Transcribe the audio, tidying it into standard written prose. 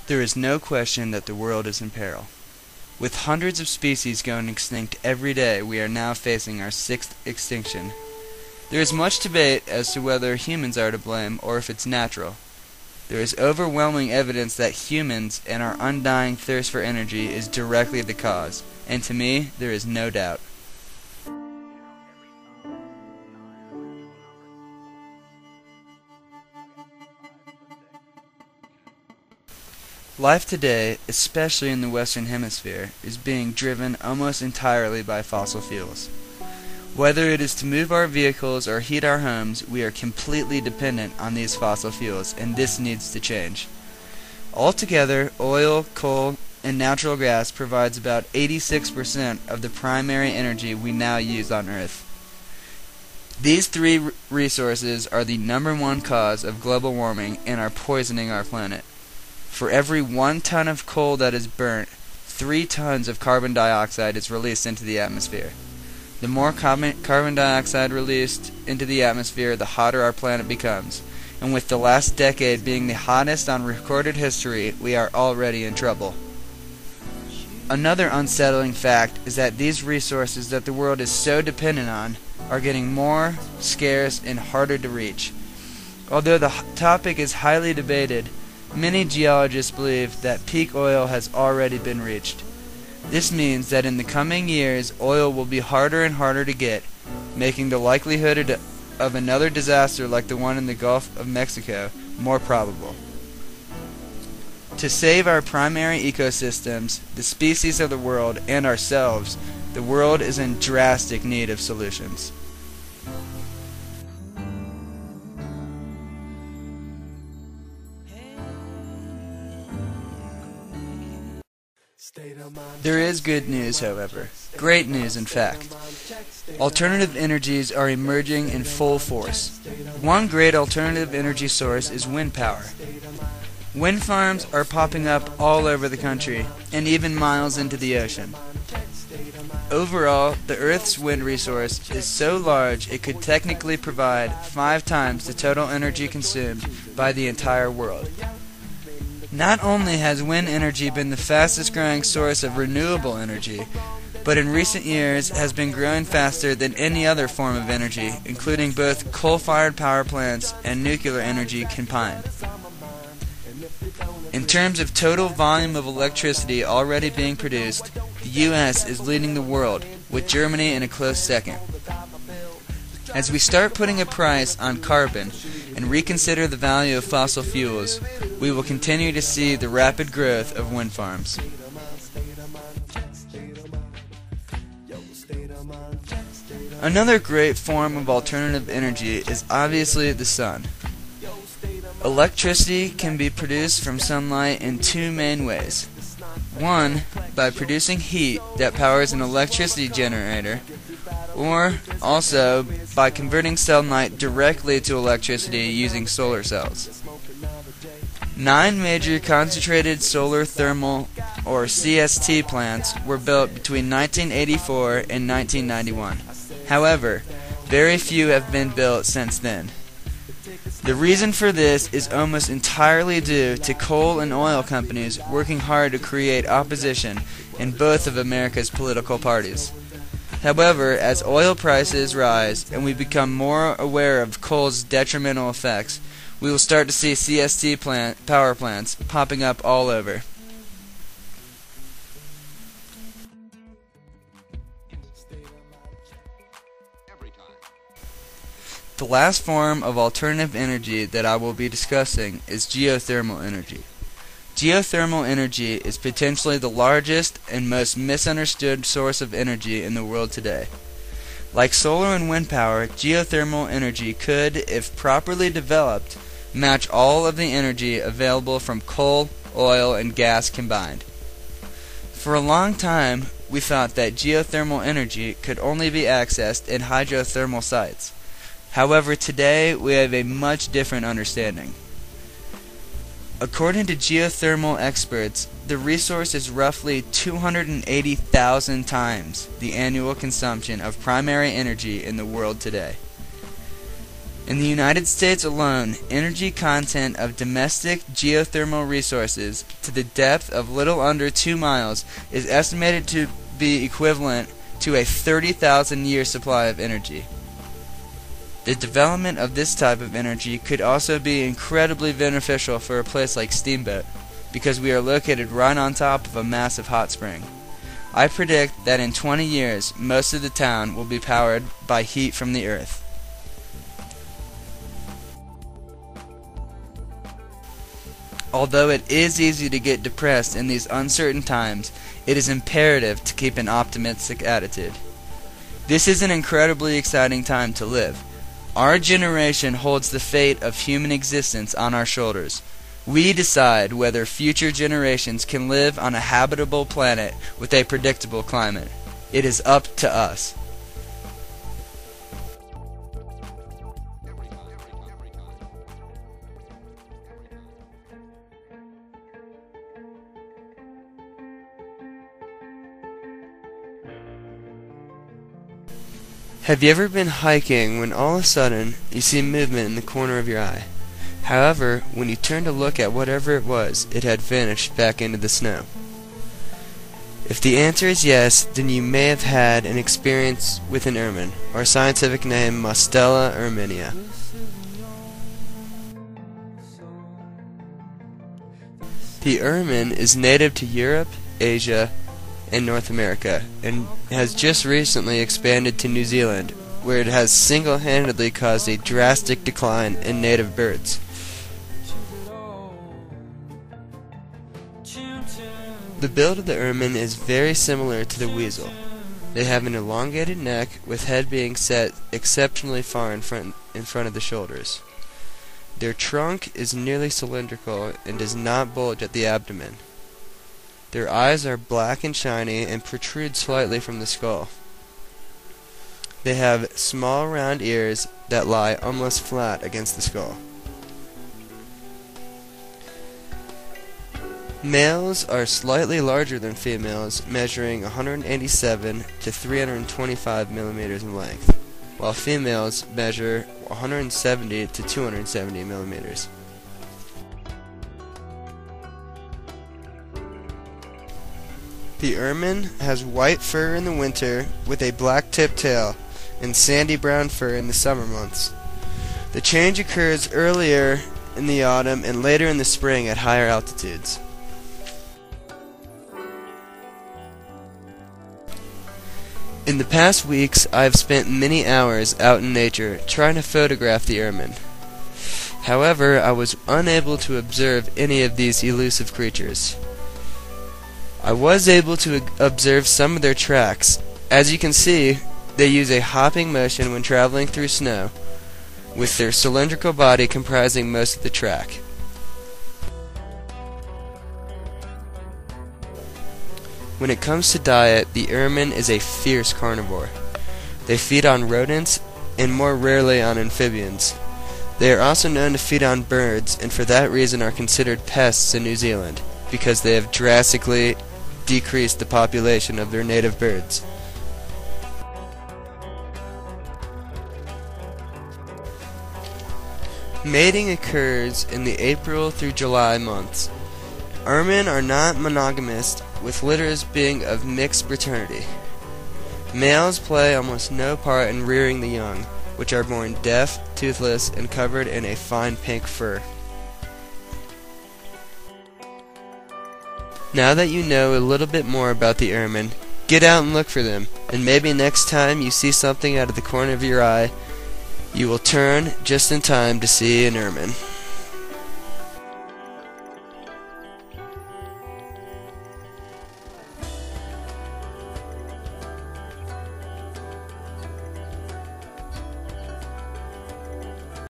There is no question that the world is in peril. With hundreds of species going extinct every day, we are now facing our sixth extinction. There is much debate as to whether humans are to blame or if it's natural. There is overwhelming evidence that humans and our undying thirst for energy is directly the cause, and to me, there is no doubt. Life today, especially in the Western Hemisphere, is being driven almost entirely by fossil fuels. Whether it is to move our vehicles or heat our homes, we are completely dependent on these fossil fuels, and this needs to change. Altogether, oil, coal, and natural gas provides about 86% of the primary energy we now use on Earth. These three resources are the #1 cause of global warming and are poisoning our planet. For every 1 ton of coal that is burnt, 3 tons of carbon dioxide is released into the atmosphere. The more carbon dioxide released into the atmosphere, the hotter our planet becomes. And with the last decade being the hottest on recorded history, we are already in trouble. Another unsettling fact is that these resources that the world is so dependent on are getting more scarce and harder to reach. Although the topic is highly debated, many geologists believe that peak oil has already been reached. This means that in the coming years, oil will be harder and harder to get, making the likelihood of another disaster like the one in the Gulf of Mexico more probable. To save our primary ecosystems, the species of the world, and ourselves, the world is in drastic need of solutions. There is good news, however. Great news, in fact. Alternative energies are emerging in full force. One great alternative energy source is wind power. Wind farms are popping up all over the country, and even miles into the ocean. Overall, the Earth's wind resource is so large it could technically provide 5 times the total energy consumed by the entire world. Not only has wind energy been the fastest growing source of renewable energy, but in recent years has been growing faster than any other form of energy, including both coal-fired power plants and nuclear energy combined. In terms of total volume of electricity already being produced, the U.S. is leading the world, with Germany in a close second. As we start putting a price on carbon and reconsider the value of fossil fuels, we will continue to see the rapid growth of wind farms. Another great form of alternative energy is obviously the sun. Electricity can be produced from sunlight in 2 main ways. One, by producing heat that powers an electricity generator, or also by converting sunlight directly to electricity using solar cells. 9 major concentrated solar thermal, or CST plants were built between 1984 and 1991. However, very few have been built since then. The reason for this is almost entirely due to coal and oil companies working hard to create opposition in both of America's political parties. However, as oil prices rise and we become more aware of coal's detrimental effects, we will start to see CST power plants popping up all over. The last form of alternative energy that I will be discussing is geothermal energy. Geothermal energy is potentially the largest and most misunderstood source of energy in the world today. Like solar and wind power, geothermal energy could, if properly developed, match all of the energy available from coal, oil, and gas combined. For a long time, we thought that geothermal energy could only be accessed in hydrothermal sites. However, today we have a much different understanding. According to geothermal experts, the resource is roughly 280,000 times the annual consumption of primary energy in the world today. In the United States alone, energy content of domestic geothermal resources to the depth of little under 2 miles is estimated to be equivalent to a 30,000-year supply of energy. The development of this type of energy could also be incredibly beneficial for a place like Steamboat, because we are located right on top of a massive hot spring. I predict that in 20 years, most of the town will be powered by heat from the earth. Although it is easy to get depressed in these uncertain times, it is imperative to keep an optimistic attitude. This is an incredibly exciting time to live. Our generation holds the fate of human existence on our shoulders. We decide whether future generations can live on a habitable planet with a predictable climate. It is up to us. Have you ever been hiking when all of a sudden you see movement in the corner of your eye? However, when you turned to look at whatever it was, it had vanished back into the snow. If the answer is yes, then you may have had an experience with an ermine, or scientific name Mostella erminea. The ermine is native to Europe, Asia, and North America, and has just recently expanded to New Zealand, where it has single-handedly caused a drastic decline in native birds. The build of the ermine is very similar to the weasel. They have an elongated neck, with head being set exceptionally far in front of the shoulders. Their trunk is nearly cylindrical and does not bulge at the abdomen. Their eyes are black and shiny and protrude slightly from the skull. They have small round ears that lie almost flat against the skull. Males are slightly larger than females, measuring 187 to 325 millimeters in length, while females measure 170 to 270 millimeters. The ermine has white fur in the winter with a black tipped tail and sandy brown fur in the summer months. The change occurs earlier in the autumn and later in the spring at higher altitudes. In the past weeks, I have spent many hours out in nature trying to photograph the ermine. However, I was unable to observe any of these elusive creatures. I was able to observe some of their tracks. As you can see, they use a hopping motion when traveling through snow, with their cylindrical body comprising most of the track. When it comes to diet, the ermine is a fierce carnivore. They feed on rodents and more rarely on amphibians. They are also known to feed on birds, and for that reason are considered pests in New Zealand, because they have drastically decreased the population of their native birds. Mating occurs in the April through July months. Ermine are not monogamous, with litters being of mixed fraternity. Males play almost no part in rearing the young, which are born deaf, toothless, and covered in a fine pink fur. Now that you know a little bit more about the ermine, get out and look for them, and maybe next time you see something out of the corner of your eye, you will turn just in time to see an ermine.